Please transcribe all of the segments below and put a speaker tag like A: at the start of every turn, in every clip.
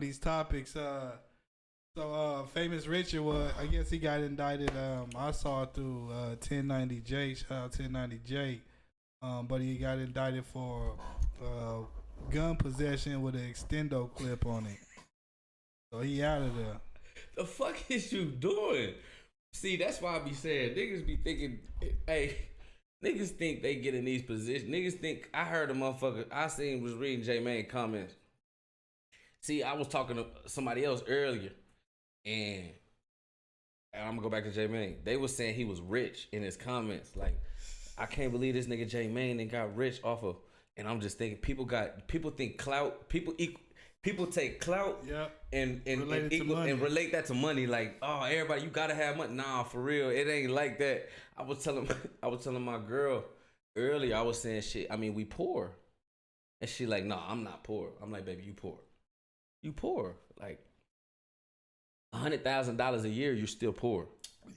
A: these topics. Famous Richard was. I guess he got indicted. I saw it through 1090J. Shout out 1090J. But he got indicted for gun possession with an extendo clip on it. So he out of there.
B: The fuck is you doing? See, that's why I be saying niggas be thinking, hey, niggas think they get in these positions. Niggas think I heard a motherfucker. I seen was reading J Main comments. See, I was talking to somebody else earlier, and I'm gonna go back to J Main. They was saying he was rich in his comments. Like, I can't believe this nigga J Main and got rich off of. And I'm just thinking people think clout. People take clout and relate that to money. Like, oh, everybody, you gotta have money. Nah, for real, it ain't like that. I was telling my girl earlier. I was saying shit. I mean, we poor, and she like, nah, I'm not poor. I'm like, baby, you poor. You poor. Like $100,000 a year, you're still poor.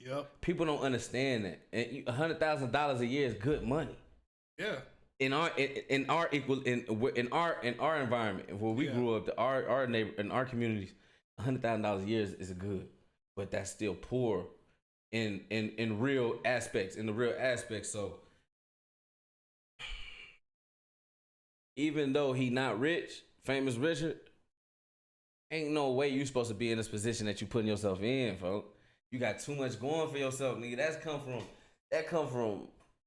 A: Yep.
B: People don't understand that. And $100,000 a year is good money.
A: Yeah.
B: In our environment where we grew up, our neighbor in our communities, $100,000 a year is good, but that's still poor in real aspects. In the real aspects, so even though he not rich, famous Richard, ain't no way you supposed to be in this position that you putting yourself in, folks. You got too much going for yourself, nigga. That come from.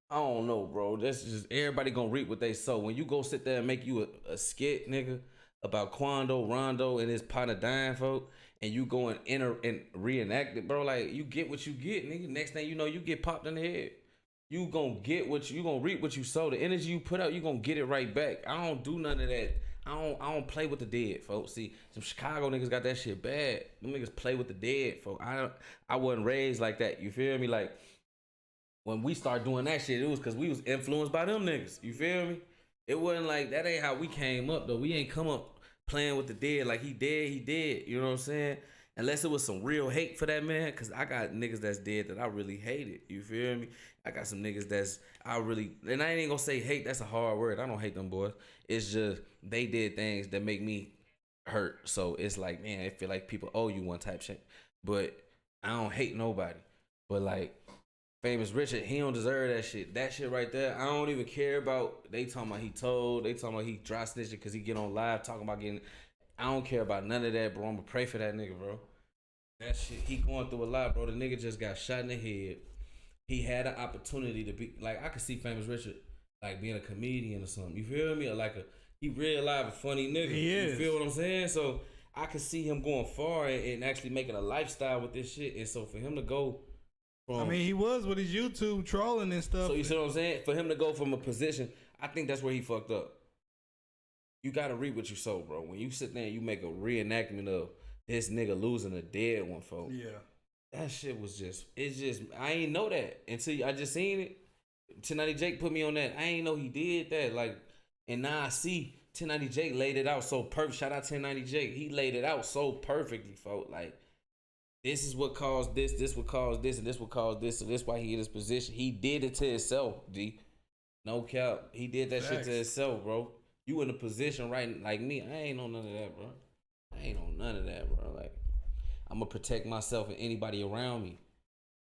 B: I don't know, bro. That's just everybody gonna reap what they sow. When you go sit there and make you a skit, nigga, about Quando, Rondo, and his partner dying, folk, and you go and reenact it, bro. Like, you get what you get, nigga. Next thing you know, you get popped in the head. You gonna reap what you sow. The energy you put out, you gonna get it right back. I don't do none of that. I don't play with the dead, folks. See, some Chicago niggas got that shit bad. Them niggas play with the dead, folks. I wasn't raised like that. You feel me? Like, when we start doing that shit, it was because we was influenced by them niggas. You feel me? It wasn't like, that ain't how we came up, though. We ain't come up playing with the dead. Like, he dead. You know what I'm saying? Unless it was some real hate for that man, because I got niggas that's dead that I really hated. You feel me? I got some niggas that's, and I ain't gonna say hate, that's a hard word. I don't hate them boys. It's just, they did things that make me hurt. So it's like, man, I feel like people owe you one type shit. But I don't hate nobody. But like, Famous Richard, he don't deserve that shit. That shit right there, I don't even care about. They talking about he told. They talking about he dry snitching because he get on live talking about getting. I don't care about none of that, bro. I'm gonna pray for that nigga, bro. That shit, he going through a lot, bro. The nigga just got shot in the head. He had an opportunity to be, like, I could see Famous Richard, like, being a comedian or something. You feel me? Or like he real live a funny nigga.
A: He is.
B: You feel what I'm saying? So I could see him going far and actually making a lifestyle with this shit. And so for him to go,
A: I mean, he was with his YouTube trolling and stuff.
B: So you see what I'm saying? For him to go from a position, I think that's where he fucked up. You gotta read what you sow, bro. When you sit there and you make a reenactment of this nigga losing a dead one, folks.
A: Yeah.
B: That shit was I ain't know that until I just seen it. 1090 Jake put me on that. I ain't know he did that. Like, and now I see 1090 Jake laid it out so perfect. Shout out 1090 Jake. He laid it out so perfectly, folks. Like, this is what caused this would cause this, and this would cause this, so this why he in this position. He did it to himself, D. No cap. He did that shit to himself, bro. You in a position right like me. I ain't on none of that, bro. I ain't on none of that, bro. Like, I'm gonna protect myself and anybody around me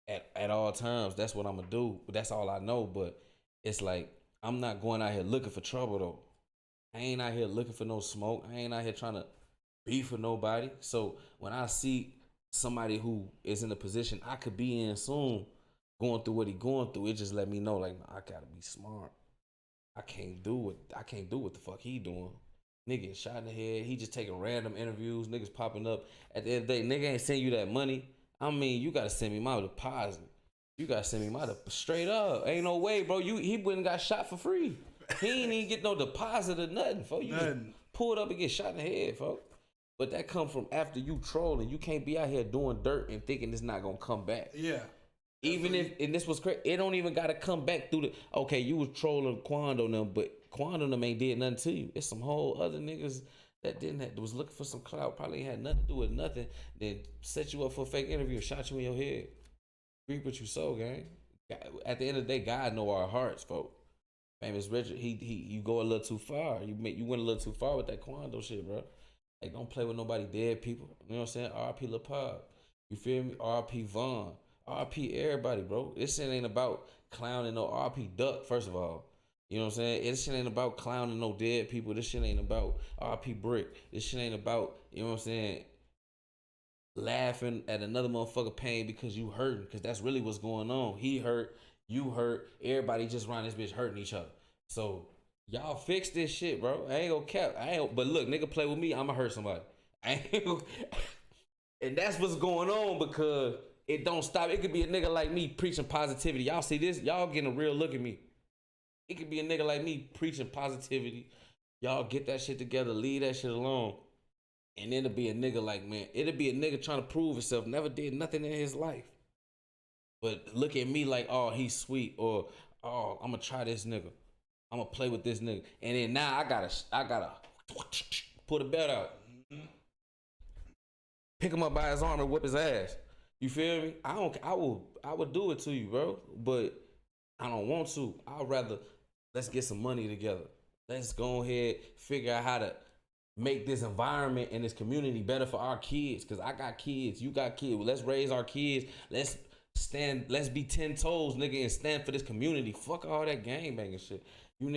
B: at all times. That's what I'm gonna do. That's all I know. But it's like, I'm not going out here looking for trouble, though. I ain't out here looking for no smoke. I ain't out here trying to beef with nobody. So when I see somebody who is in a position I could be in soon, going through what he going through, it just let me know, like, nah, I gotta be smart. I can't do what the fuck he doing. Nigga shot in the head. He just taking random interviews. Niggas popping up. At the end of the day, nigga ain't send you that money. I mean, you gotta send me my deposit. You gotta send me my straight up. Ain't no way, bro. He wouldn't got shot for free. He ain't even get no deposit or nothing, folks. You just pulled up and get shot in the head, folks. But that come from after you trolling. You can't be out here doing dirt and thinking it's not gonna come back.
A: Yeah.
B: Even if, and this was crazy, it don't even gotta come back through okay, you was trolling Quando them, but Quando them ain't did nothing to you. It's some whole other niggas that was looking for some clout, probably ain't had nothing to do with nothing, then set you up for a fake interview and shot you in your head. Reap what you sow, gang. At the end of the day, God know our hearts, folks. Famous Richard, you go a little too far. You went a little too far with that Quando shit, bro. Like, don't play with nobody dead people. You know what I'm saying? R.P. Lil Pop. You feel me? R.P. Vaughn. R.P. everybody, bro. This shit ain't about clowning no R.P. Duck, first of all. You know what I'm saying? This shit ain't about clowning no dead people. This shit ain't about R.P. Brick. This shit ain't about, you know what I'm saying, laughing at another motherfucker pain because you hurting. Because that's really what's going on. He hurt, you hurt, everybody just around this bitch hurting each other. So y'all fix this shit, bro. I ain't gonna cap. But look, nigga play with me, I'ma hurt somebody. I ain't gonna, and that's what's going on because it don't stop. It could be a nigga like me preaching positivity. Y'all see this? Y'all getting a real look at me. It could be a nigga like me preaching positivity. Y'all get that shit together, leave that shit alone. And then it'll be a nigga like, man, it'll be a nigga trying to prove himself, never did nothing in his life. But look at me like, oh, he's sweet, or oh, I'm gonna try this nigga. I'm gonna play with this nigga. And then now I gotta pull the belt out. Pick him up by his arm and whip his ass. You feel me? I would do it to you, bro. But I don't want to. I'd rather let's get some money together. Let's go ahead, figure out how to make this environment and this community better for our kids. Cause I got kids, you got kids. Let's raise our kids. Let's be 10 toes, nigga, and stand for this community. Fuck all that gangbanging shit. You